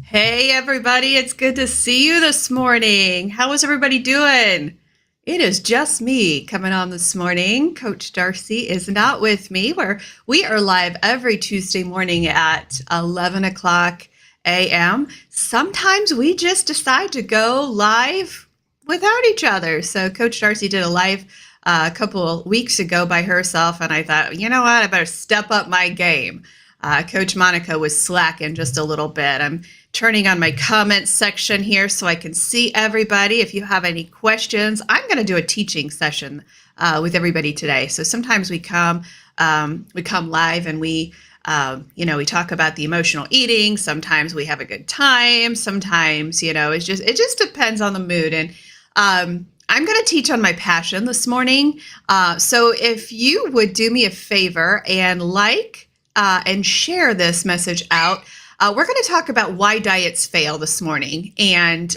Hey, everybody, it's good to see you this morning. How is everybody doing? It is just me coming on this morning. Coach Darcy is not with me. We are live every Tuesday morning at 11 o'clock a.m. Sometimes we just decide to go live without each other. So Coach Darcy did a live a couple of weeks ago by herself, and I thought, you know what, I better step up my game. Coach Monica was slacking just a little bit. I'm turning on my comments section here so I can see everybody. If you have any questions, I'm going to do a teaching session with everybody today. So sometimes we come live and we talk about the emotional eating. Sometimes we have a good time. Sometimes, it just depends on the mood. And I'm going to teach on my passion this morning. So if you would do me a favor and and share this message out. We're going to talk about why diets fail this morning and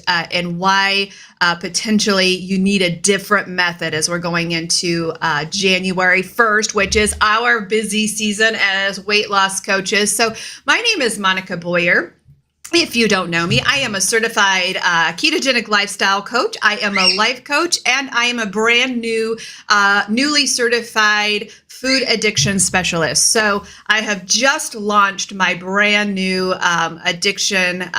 why potentially you need a different method as we're going into January 1st, which is our busy season as weight loss coaches. So my name is Monica Boyer. If you don't know me, I am a certified ketogenic lifestyle coach. I am a life coach, and I am a brand new, newly certified food addiction specialist. So I have just launched my brand new addiction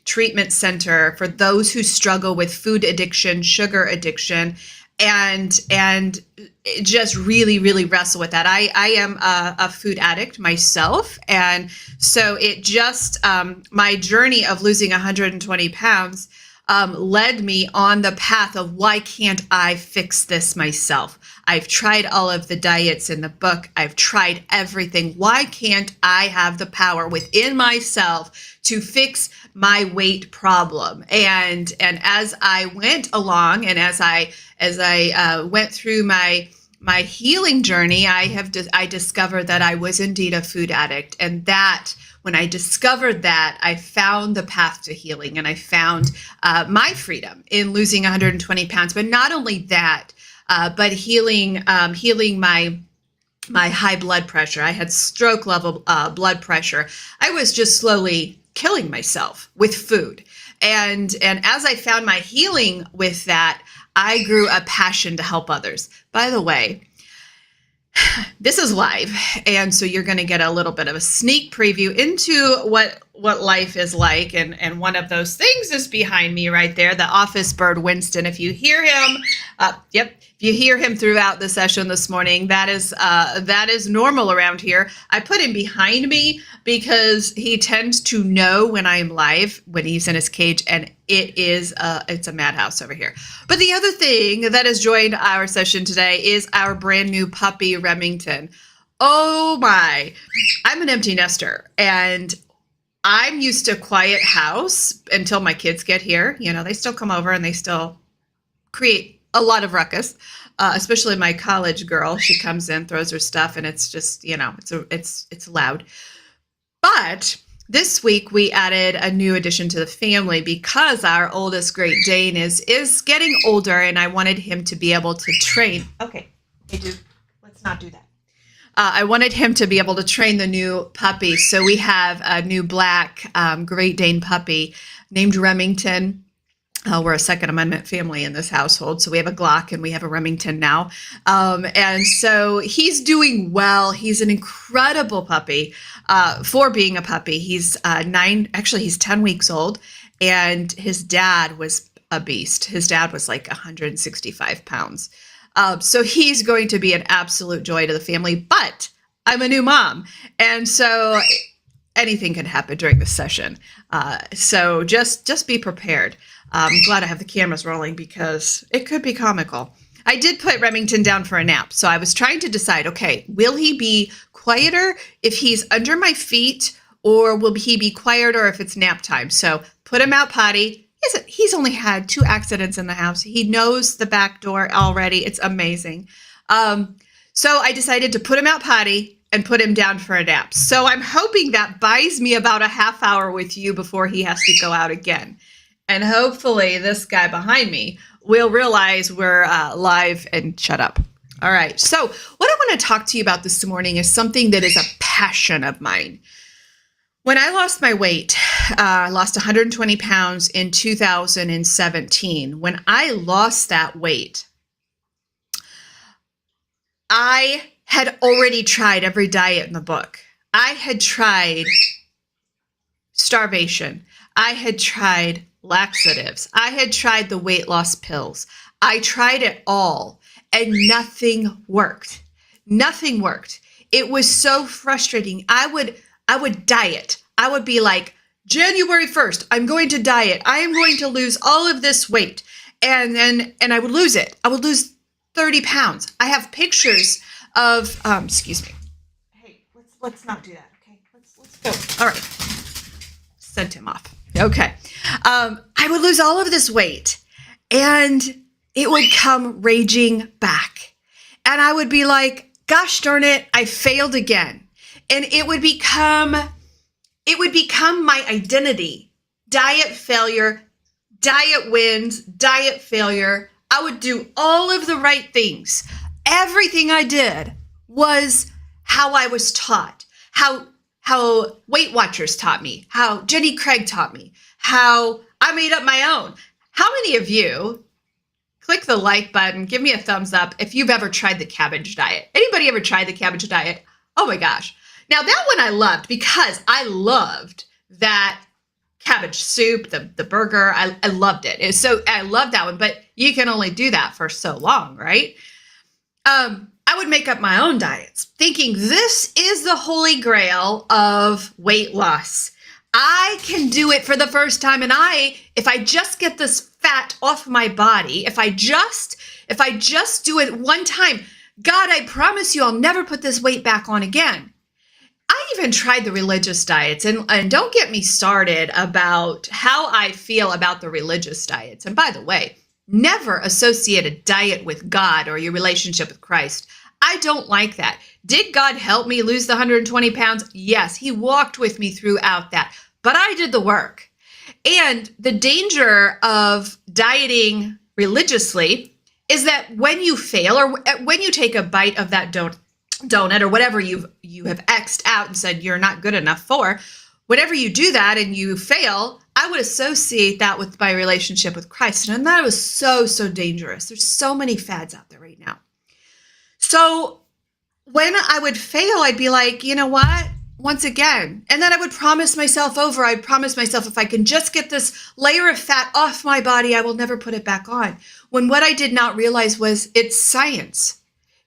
treatment center for those who struggle with food addiction, sugar addiction, and just really, really wrestle with that. I am a food addict myself. And so it just, my journey of losing 120 pounds led me on the path of why can't I fix this myself? I've tried all of the diets in the book. I've tried everything. Why can't I have the power within myself to fix my weight problem? And as I went along and as I went through my healing journey, I discovered that I was indeed a food addict, and that when I discovered that, I found the path to healing, and I found my freedom in losing 120 pounds. But not only that, but healing my high blood pressure. I had stroke level blood pressure. I was just slowly killing myself with food. And as I found my healing with that, I grew a passion to help others. By the way, this is live, and so you're going to get a little bit of a sneak preview into what life is like, and one of those things is behind me right there, the office bird Winston. If you hear him, if you hear him throughout the session this morning, that is normal around here. I put him behind me because he tends to know when I am live, when he's in his cage, and it's a madhouse over here. But the other thing that has joined our session today is our brand new puppy, Remington. Oh my, I'm an empty nester, and I'm used to a quiet house until my kids get here. They still come over and they still create a lot of ruckus, especially my college girl. She comes in, throws her stuff, and it's just, it's loud. But this week we added a new addition to the family because our oldest Great Dane is getting older, and I wanted him to be able to train. Okay, hey dude, let's not do that. I wanted him to be able to train the new puppy. So we have a new black Great Dane puppy named Remington. We're a Second Amendment family in this household. So we have a Glock and we have a Remington now. And so he's doing well. He's an incredible puppy for being a puppy. He's 10 weeks old, and his dad was a beast. His dad was like 165 pounds. So he's going to be an absolute joy to the family, but I'm a new mom. And so anything can happen during this session. So just be prepared. I'm glad I have the cameras rolling because it could be comical. I did put Remington down for a nap. So I was trying to decide, okay, will he be quieter if he's under my feet, or will he be quieter if it's nap time? So put him out potty. He's only had 2 accidents in the house. He knows the back door already. It's amazing. So I decided to put him out potty and put him down for a nap. So I'm hoping that buys me about a half hour with you before he has to go out again. And hopefully this guy behind me will realize we're live and shut up. All right. So what I want to talk to you about this morning is something that is a passion of mine. When I lost my weight, I lost 120 pounds in 2017. When I lost that weight, I had already tried every diet in the book. I had tried starvation. I had tried laxatives. I had tried the weight loss pills. I tried it all and nothing worked. Nothing worked. It was so frustrating. I would diet. I would be like, January 1st, I'm going to diet. I am going to lose all of this weight. And I would lose it. I would lose 30 pounds. I have pictures of, excuse me. Hey, let's not do that. Okay, let's go. All right. Sent him off. Okay. I would lose all of this weight and it would come raging back. And I would be like, gosh darn it, I failed again. And it would become my identity. Diet failure, diet wins, diet failure. I would do all of the right things. Everything I did was how I was taught, how Weight Watchers taught me, how Jenny Craig taught me, how I made up my own. How many of you, click the like button, give me a thumbs up if you've ever tried the cabbage diet? Anybody ever tried the cabbage diet? Oh my gosh. Now that one I loved because I loved that cabbage soup, the burger. I loved it. I loved that one, but you can only do that for so long, right? I would make up my own diets thinking this is the holy grail of weight loss. I can do it for the first time. And if I just get this fat off my body, if I just do it one time, God, I promise you, I'll never put this weight back on again. I even tried the religious diets, and don't get me started about how I feel about the religious diets. And by the way, never associate a diet with God or your relationship with Christ. I don't like that. Did God help me lose the 120 pounds? Yes, he walked with me throughout that, but I did the work. And the danger of dieting religiously is that when you fail or when you take a bite of that donut or whatever you have X'd out and said you're not good enough for, whenever you do that and you fail, I would associate that with my relationship with Christ. And that was so dangerous. There's so many fads out there right now. So when I would fail, I'd be like, you know what? Once again. And then I would promise myself over. I'd promise myself if I can just get this layer of fat off my body, I will never put it back on. When what I did not realize was it's science.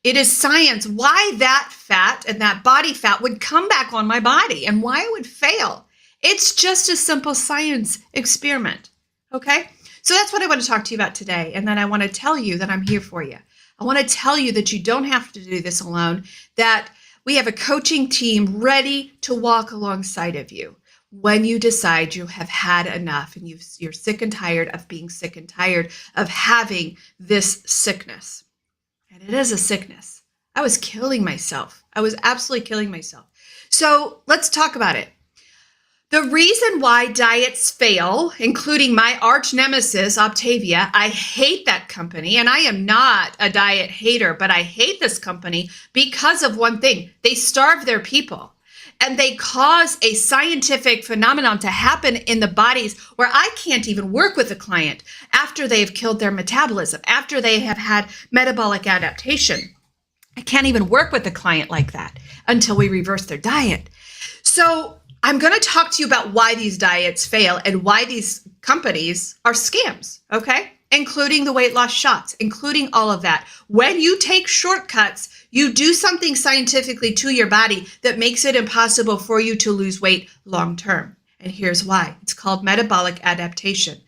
It is science why that fat and that body fat would come back on my body and why it would fail. It's just a simple science experiment. Okay? So that's what I want to talk to you about today. And then I want to tell you that I'm here for you. I want to tell you that you don't have to do this alone, that we have a coaching team ready to walk alongside of you when you decide you have had enough and you're sick and tired of being sick and tired of having this sickness. And it is a sickness. I was killing myself. I was absolutely killing myself. So let's talk about it. The reason why diets fail, including my arch nemesis, Optavia, I hate that company, and I am not a diet hater, but I hate this company because of one thing. They starve their people, and they cause a scientific phenomenon to happen in the bodies where I can't even work with a client after they've killed their metabolism, after they have had metabolic adaptation. I can't even work with a client like that until we reverse their diet. So I'm going to talk to you about why these diets fail and why these companies are scams, okay? Including the weight loss shots, including all of that. When you take shortcuts, you do something scientifically to your body that makes it impossible for you to lose weight long term. And here's why. It's called metabolic adaptation.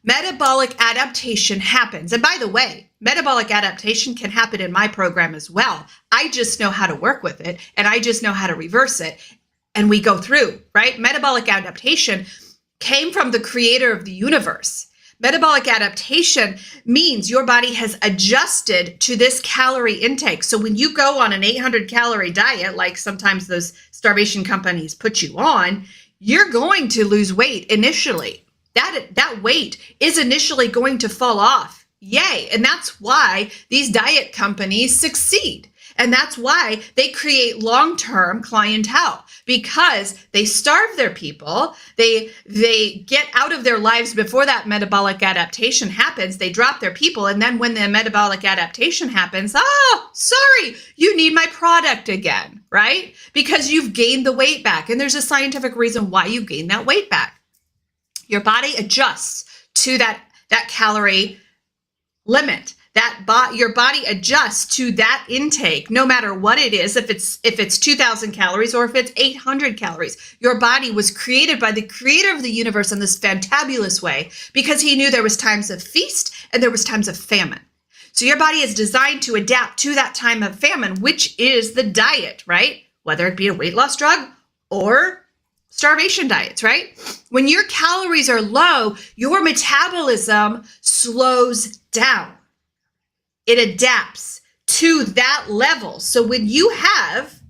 Metabolic adaptation happens. And by the way, metabolic adaptation can happen in my program as well. I just know how to work with it, and I just know how to reverse it. And we go through, right? Metabolic adaptation came from the creator of the universe. Metabolic adaptation means your body has adjusted to this calorie intake. So when you go on an 800 calorie diet, like sometimes those starvation companies put you on, you're going to lose weight initially. That weight is initially going to fall off. Yay. And that's why these diet companies succeed. And that's why they create long-term clientele, because they starve their people. They get out of their lives before that metabolic adaptation happens. They drop their people. And then when the metabolic adaptation happens, oh, sorry, you need my product again, right? Because you've gained the weight back. And there's a scientific reason why you gain that weight back. Your body adjusts to that calorie limit. Your body adjusts to that intake, no matter what it is, if it's 2,000 calories or if it's 800 calories. Your body was created by the creator of the universe in this fantabulous way because he knew there was times of feast and there was times of famine. So your body is designed to adapt to that time of famine, which is the diet, right? Whether it be a weight loss drug or starvation diets, right? When your calories are low, your metabolism slows down. It adapts to that level. So when you have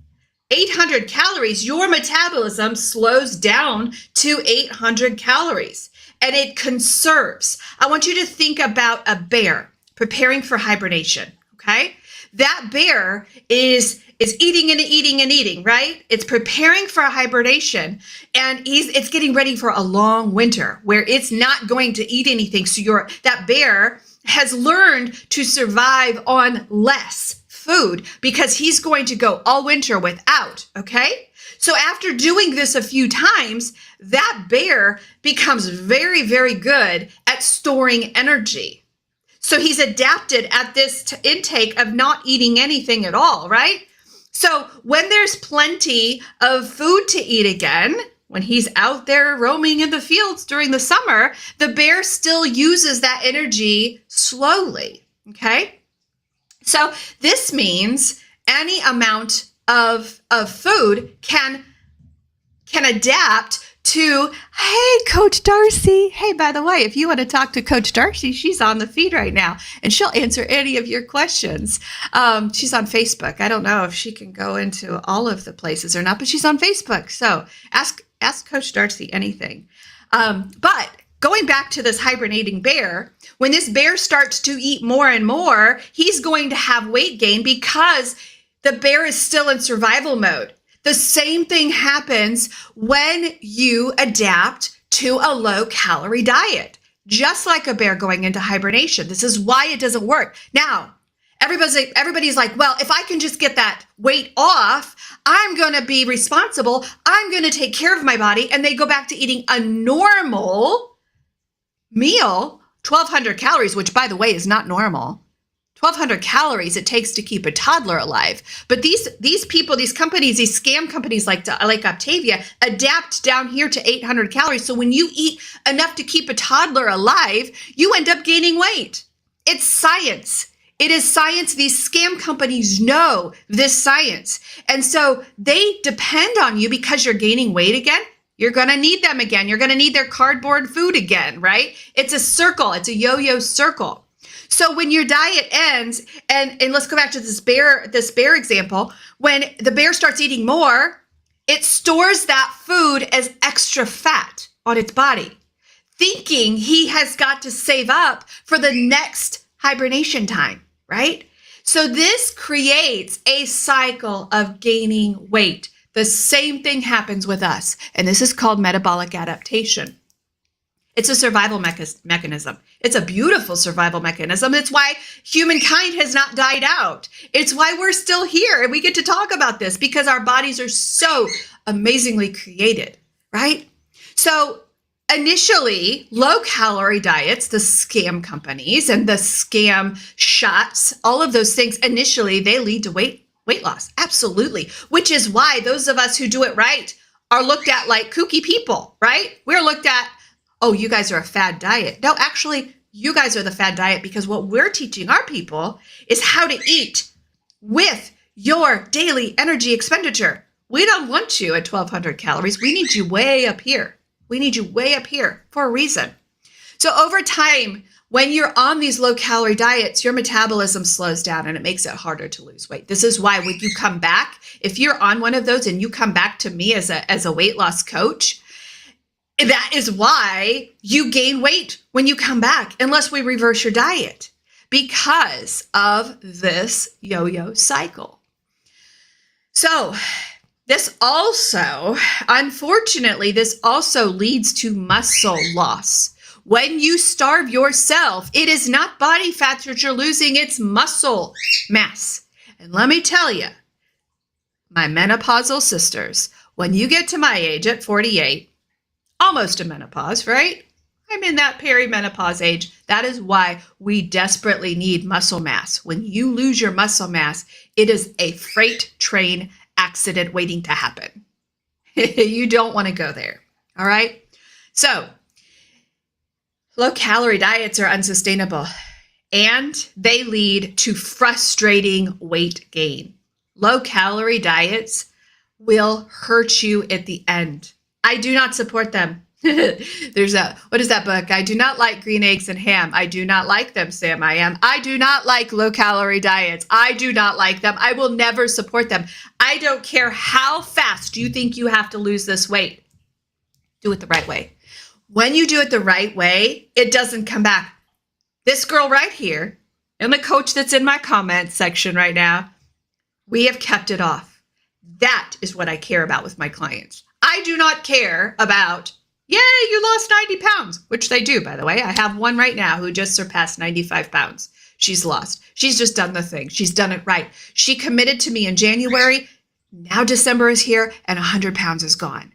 800 calories, your metabolism slows down to 800 calories and it conserves. I want you to think about a bear preparing for hibernation, okay? That bear is eating and eating and eating, right? It's preparing for a hibernation and it's getting ready for a long winter where it's not going to eat anything. So that bear has learned to survive on less food because he's going to go all winter without, okay? So after doing this a few times, that bear becomes very, very good at storing energy. So he's adapted at this intake of not eating anything at all, right? So when there's plenty of food to eat again, when he's out there roaming in the fields during the summer, the bear still uses that energy slowly, okay? So this means any amount of food can adapt to, hey, Coach Darcy. Hey, by the way, if you want to talk to Coach Darcy, she's on the feed right now, and she'll answer any of your questions. She's on Facebook. I don't know if she can go into all of the places or not, but she's on Facebook. So ask Coach Darcy anything. But going back to this hibernating bear, when this bear starts to eat more and more, he's going to have weight gain because the bear is still in survival mode. The same thing happens when you adapt to a low-calorie diet, just like a bear going into hibernation. This is why it doesn't work. Now, everybody's like, well, if I can just get that weight off, I'm going to be responsible. I'm going to take care of my body. And they go back to eating a normal meal, 1,200 calories, which, by the way, is not normal. 1,200 calories it takes to keep a toddler alive. But these people, these companies, these scam companies like Optavia adapt down here to 800 calories. So when you eat enough to keep a toddler alive, you end up gaining weight. It's science. It is science. These scam companies know this science. And so they depend on you because you're gaining weight again. You're going to need them again. You're going to need their cardboard food again, right? It's a circle. It's a yo-yo circle. So when your diet ends, and let's go back to this bear example, when the bear starts eating more, it stores that food as extra fat on its body, thinking he has got to save up for the next hibernation time, right? So this creates a cycle of gaining weight. The same thing happens with us, and this is called metabolic adaptation. It's a survival mechanism. It's a beautiful survival mechanism. It's why humankind has not died out. It's why we're still here and we get to talk about this because our bodies are so amazingly created, right? So initially, low-calorie diets, the scam companies and the scam shots, all of those things, initially, they lead to weight loss. Absolutely. Which is why those of us who do it right are looked at like kooky people, right? We're looked at, oh, you guys are a fad diet. No, actually, you guys are the fad diet because what we're teaching our people is how to eat with your daily energy expenditure. We don't want you at 1,200 calories. We need you way up here. We need you way up here for a reason. So over time, when you're on these low-calorie diets, your metabolism slows down and it makes it harder to lose weight. This is why when you come back, if you're on one of those and you come back to me as a weight loss coach, that is why you gain weight when you come back, unless we reverse your diet, because of this yo-yo cycle. So This also, unfortunately, this also leads to muscle loss. When you starve yourself, it is not body fat that you're losing, it's muscle mass. And let me tell you, my menopausal sisters, when you get to my age at 48, almost a menopause, right? I'm in that perimenopause age. That is why we desperately need muscle mass. When you lose your muscle mass, it is a freight train accident waiting to happen. You don't want to go there. All right. So low calorie diets are unsustainable and they lead to frustrating weight gain. Low calorie diets will hurt you at the end. I do not support them. What is that book? I do not like green eggs and ham. I do not like them, Sam. I do not like low calorie diets. I do not like them. I will never support them. I don't care how fast you think you have to lose this weight. Do it the right way. When you do it the right way, it doesn't come back. This girl right here and the coach that's in my comments section right now, we have kept it off. That is what I care about with my clients. I do not care about, yay, you lost 90 pounds, which they do, by the way. I have one right now who just surpassed 95 pounds. She's lost. She's just done the thing. She's done it right. She committed to me in January. Now December is here and 100 pounds is gone.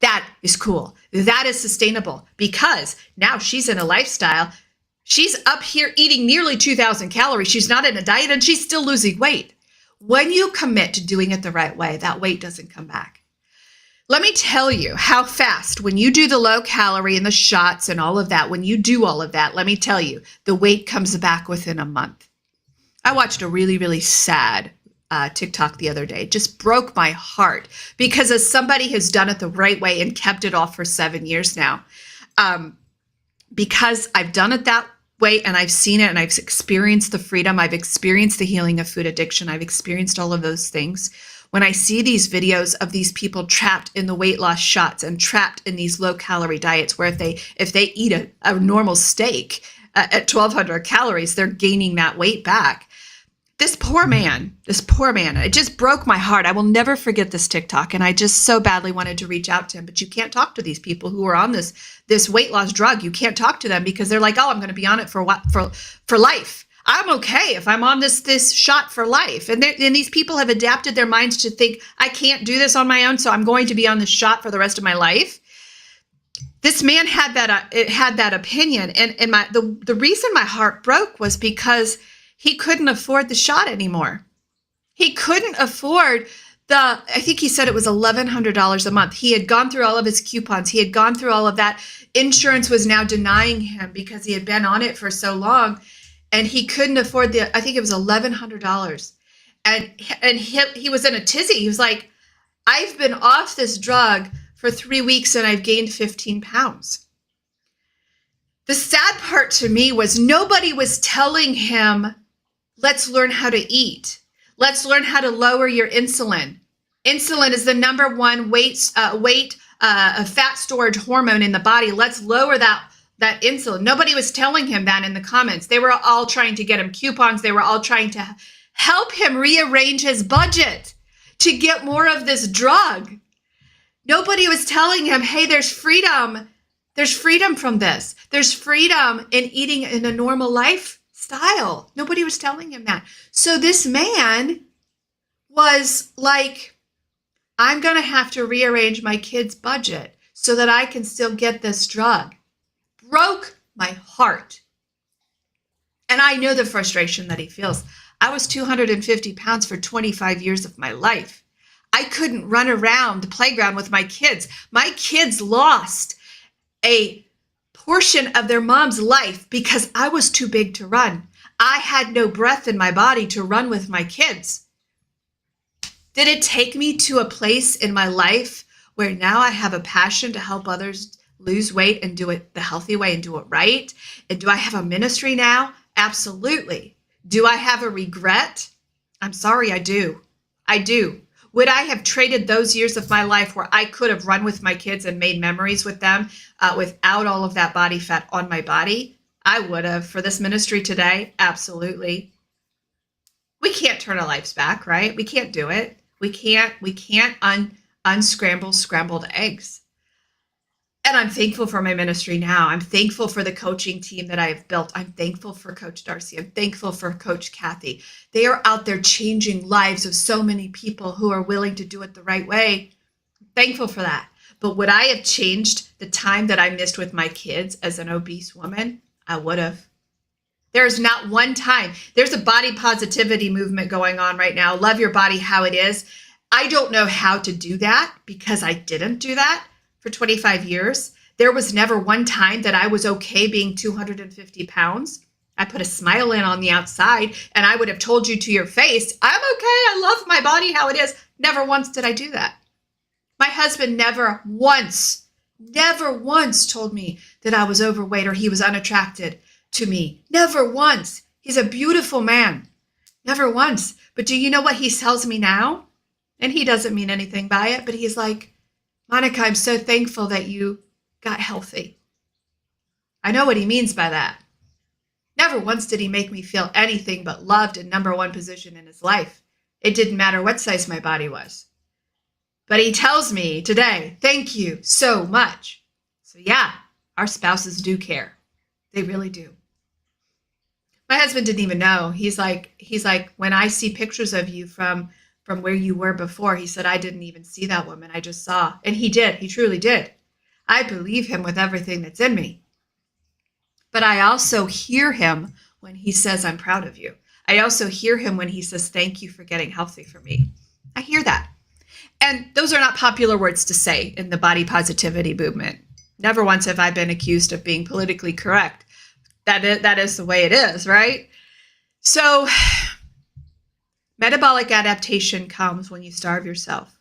That is cool. That is sustainable because now she's in a lifestyle. She's up here eating nearly 2,000 calories. She's not in a diet and she's still losing weight. When you commit to doing it the right way, that weight doesn't come back. Let me tell you how fast, when you do the low calorie and the shots and all of that, when you do all of that, let me tell you, the weight comes back within a month. I watched a really, really sad TikTok the other day. It just broke my heart because as somebody has done it the right way and kept it off for 7 years now, because I've done it that way and I've seen it and I've experienced the freedom, I've experienced the healing of food addiction, I've experienced all of those things. When I see these videos of these people trapped in the weight loss shots and trapped in these low calorie diets where if they eat a normal steak at 1,200 calories, they're gaining that weight back. This poor man, it just broke my heart. I will never forget this TikTok. And I just so badly wanted to reach out to him, but you can't talk to these people who are on this weight loss drug. You can't talk to them because they're like, oh, I'm going to be on it for life. I'm okay if I'm on this shot for life. And these people have adapted their minds to think, I can't do this on my own, so I'm going to be on this shot for the rest of my life. This man had that opinion. And the reason my heart broke was because he couldn't afford the shot anymore. He couldn't afford I think he said it was $1,100 a month. He had gone through all of his coupons. He had gone through all of that. Insurance was now denying him because he had been on it for so long. And he couldn't afford I think it was $1,100. And he was in a tizzy. He was like, I've been off this drug for 3 weeks and I've gained 15 pounds. The sad part to me was nobody was telling him, let's learn how to eat. Let's learn how to lower your insulin. Insulin is the number one fat storage hormone in the body. Let's lower that insulin. Nobody was telling him that in the comments. They were all trying to get him coupons. They were all trying to help him rearrange his budget to get more of this drug. Nobody was telling him, hey, there's freedom. There's freedom from this. There's freedom in eating in a normal lifestyle. Nobody was telling him that. So this man was like, I'm going to have to rearrange my kid's budget so that I can still get this drug. Broke my heart. And I know the frustration that he feels. I was 250 pounds for 25 years of my life. I couldn't run around the playground with my kids. My kids lost a portion of their mom's life because I was too big to run. I had no breath in my body to run with my kids. Did it take me to a place in my life where now I have a passion to help others lose weight and do it the healthy way and do it right? And do I have a ministry now? Absolutely. Do I have a regret? I'm sorry, I do. I do. Would I have traded those years of my life where I could have run with my kids and made memories with them without all of that body fat on my body? I would have for this ministry today. Absolutely. We can't turn our lives back, right? We can't do it. We can't unscramble scrambled eggs. And I'm thankful for my ministry now. I'm thankful for the coaching team that I have built. I'm thankful for Coach Darcy. I'm thankful for Coach Kathy. They are out there changing lives of so many people who are willing to do it the right way. I'm thankful for that. But would I have changed the time that I missed with my kids as an obese woman? I would have. There's not one time. There's a body positivity movement going on right now. Love your body how it is. I don't know how to do that because I didn't do that for 25 years. There was never one time that I was okay being 250 pounds. I put a smile in on the outside and I would have told you to your face, I'm okay. I love my body how it is. Never once did I do that. My husband never once told me that I was overweight or he was unattracted to me. Never once. He's a beautiful man. Never once. But do you know what he tells me now? And he doesn't mean anything by it, but he's like, Monica, I'm so thankful that you got healthy. I know what he means by that. Never once did he make me feel anything but loved and number one position in his life. It didn't matter what size my body was. But he tells me today, thank you so much. So yeah, our spouses do care. They really do. My husband didn't even know. He's like, when I see pictures of you from where you were before, he said, I didn't even see that woman. I just saw. And he did. He truly did. I believe him with everything that's in me. But I also hear him when he says, I'm proud of you. I also hear him when he says, thank you for getting healthy for me. I hear that. And those are not popular words to say in the body positivity movement. Never once have I been accused of being politically correct. That is the way it is, right? So metabolic adaptation comes when you starve yourself.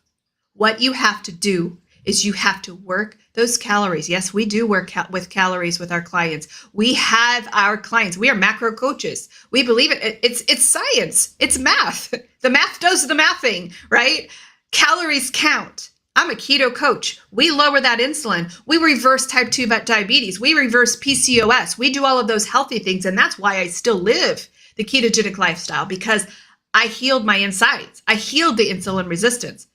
What you have to do is you have to work those calories. Yes, we do work with calories with our clients. We have our clients. We are macro coaches. We believe it. It's science. It's math. The math does the mathing, right? Calories count. I'm a keto coach. We lower that insulin. We reverse type 2 diabetes. We reverse PCOS. We do all of those healthy things. And that's why I still live the ketogenic lifestyle, because I healed my insides. I healed the insulin resistance.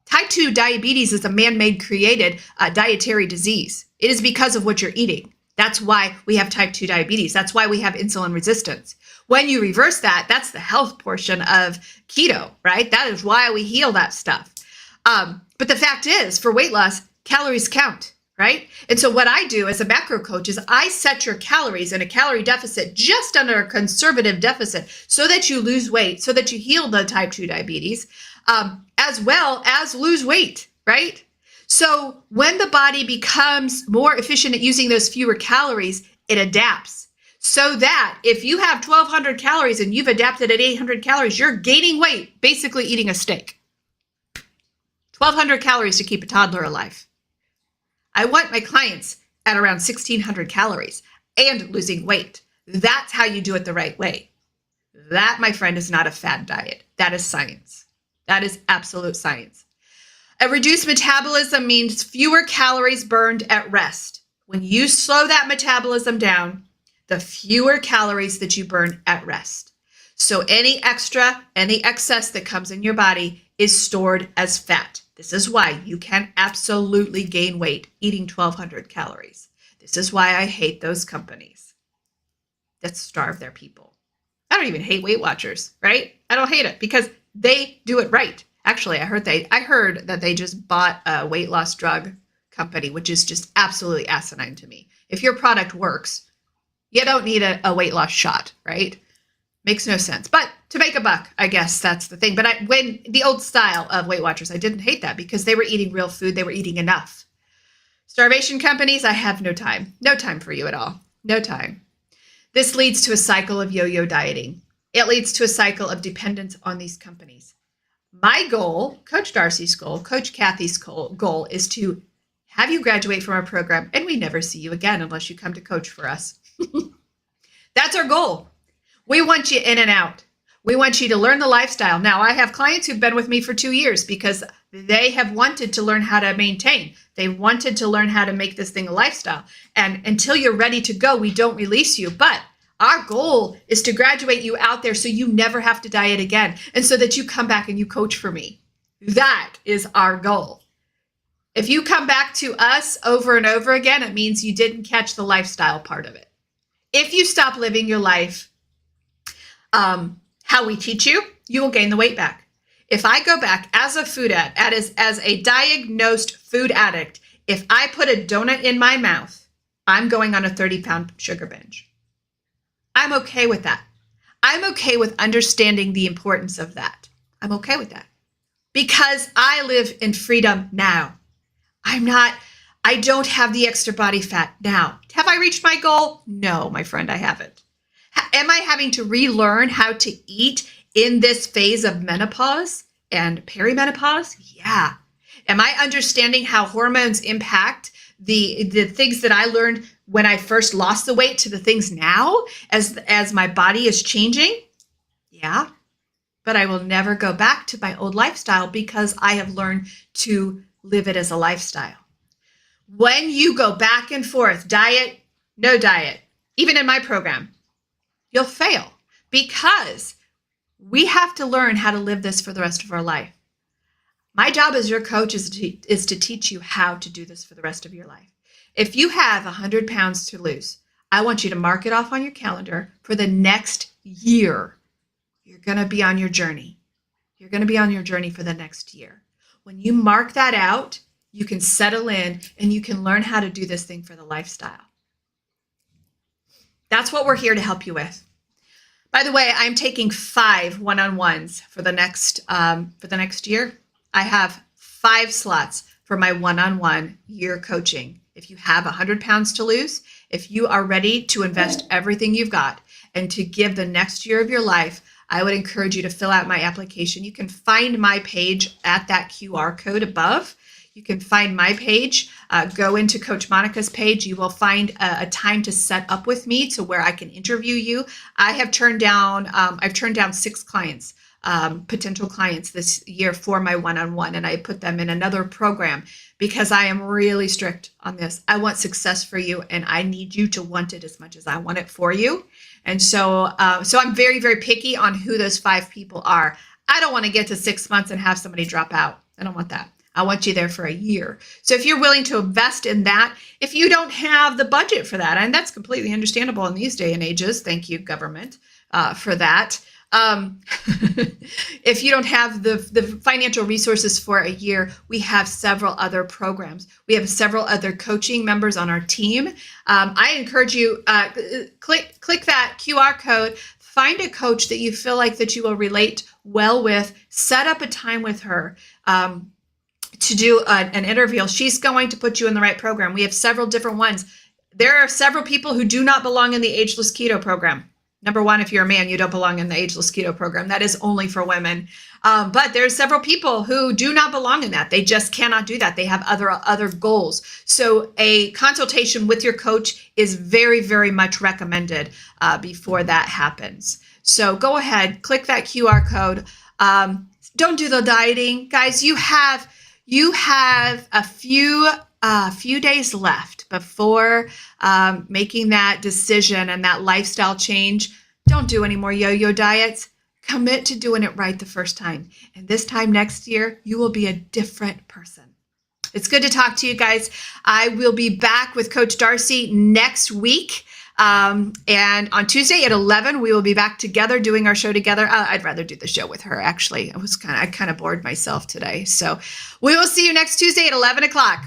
Type 2 diabetes is a man-made created dietary disease. It is because of what you're eating. That's why we have type 2 diabetes. That's why we have insulin resistance. When you reverse that, that's the health portion of keto, right? That is why we heal that stuff. But the fact is, for weight loss, calories count, right? And so what I do as a macro coach is I set your calories in a calorie deficit just under a conservative deficit so that you lose weight, so that you heal the type 2 diabetes, as well as lose weight, right? So when the body becomes more efficient at using those fewer calories, it adapts. So that if you have 1,200 calories and you've adapted at 800 calories, you're gaining weight, basically eating a steak. 1,200 calories to keep a toddler alive. I want my clients at around 1,600 calories and losing weight. That's how you do it the right way. That, my friend, is not a fad diet. That is science. That is absolute science. A reduced metabolism means fewer calories burned at rest. When you slow that metabolism down, the fewer calories that you burn at rest. So any excess that comes in your body is stored as fat. This is why you can absolutely gain weight eating 1,200 calories. This is why I hate those companies that starve their people. I don't even hate Weight Watchers, right? I don't hate it because they do it right. Actually, I heard that they just bought a weight loss drug company, which is just absolutely asinine to me. If your product works, you don't need a weight loss shot, right? Makes no sense. But to make a buck, I guess that's the thing. But when the old style of Weight Watchers, I didn't hate that because they were eating real food. They were eating enough. Starvation companies, I have no time. No time for you at all. No time. This leads to a cycle of yo-yo dieting. It leads to a cycle of dependence on these companies. My goal, Coach Darcy's goal, Coach Kathy's goal is to have you graduate from our program and we never see you again unless you come to coach for us. That's our goal. We want you in and out. We want you to learn the lifestyle. Now, I have clients who've been with me for 2 years because they have wanted to learn how to maintain. They wanted to learn how to make this thing a lifestyle. And until you're ready to go, we don't release you. But our goal is to graduate you out there so you never have to diet again and so that you come back and you coach for me. That is our goal. If you come back to us over and over again, it means you didn't catch the lifestyle part of it. If you stop living your life how we teach you, you will gain the weight back. If I go back as a food addict, as a diagnosed food addict, if I put a donut in my mouth, I'm going on a 30-pound sugar binge. I'm okay with that. I'm okay with understanding the importance of that. I'm okay with that because I live in freedom now. I don't have the extra body fat now. Have I reached my goal? No, my friend, I haven't. Am I having to relearn how to eat in this phase of menopause and perimenopause? Yeah. Am I understanding how hormones impact the things that I learned when I first lost the weight to the things now as my body is changing? Yeah. But I will never go back to my old lifestyle because I have learned to live it as a lifestyle. When you go back and forth, diet, no diet, even in my program, you'll fail because we have to learn how to live this for the rest of our life. My job as your coach is to teach you how to do this for the rest of your life. If you have 100 pounds to lose, I want you to mark it off on your calendar for the next year. You're going to be on your journey. You're going to be on your journey for the next year. When you mark that out, you can settle in and you can learn how to do this thing for the lifestyle. That's what we're here to help you with. By the way, I'm taking 5 one-on-ones for the next year. I have 5 slots for my one-on-one year coaching. If you have 100 pounds to lose, if you are ready to invest everything you've got and to give the next year of your life, I would encourage you to fill out my application. You can find my page at that QR code above. You can find my page, go into Coach Monica's page. You will find a time to set up with me to where I can interview you. I've turned down 6 clients, potential clients this year for my one-on-one, and I put them in another program because I am really strict on this. I want success for you, and I need you to want it as much as I want it for you. And so I'm very, very picky on who those 5 people are. I don't want to get to 6 months and have somebody drop out. I don't want that. I want you there for a year. So if you're willing to invest in that, if you don't have the budget for that, and that's completely understandable in these day and ages, thank you, government, for that. If you don't have the financial resources for a year, we have several other programs. We have several other coaching members on our team. I encourage you, click that QR code, find a coach that you feel like that you will relate well with, set up a time with her. To do an interview. She's going to put you in the right program. We have several different ones. There are several people who do not belong in the Ageless Keto program. Number one, if you're a man, you don't belong in the Ageless Keto program. That is only for women. But there's several people who do not belong in that. They just cannot do that. They have other goals. So a consultation with your coach is very, very much recommended before that happens. So go ahead, click that QR code. Don't do the dieting. Guys, you have a few days left before making that decision and that lifestyle change. Don't do any more yo-yo diets. Commit to doing it right the first time. And this time next year, you will be a different person. It's good to talk to you guys. I will be back with Coach Darcy next week. And on Tuesday at 11, we will be back together doing our show together. I'd rather do the show with her, actually. I kind of bored myself today. So we will see you next Tuesday at 11 o'clock.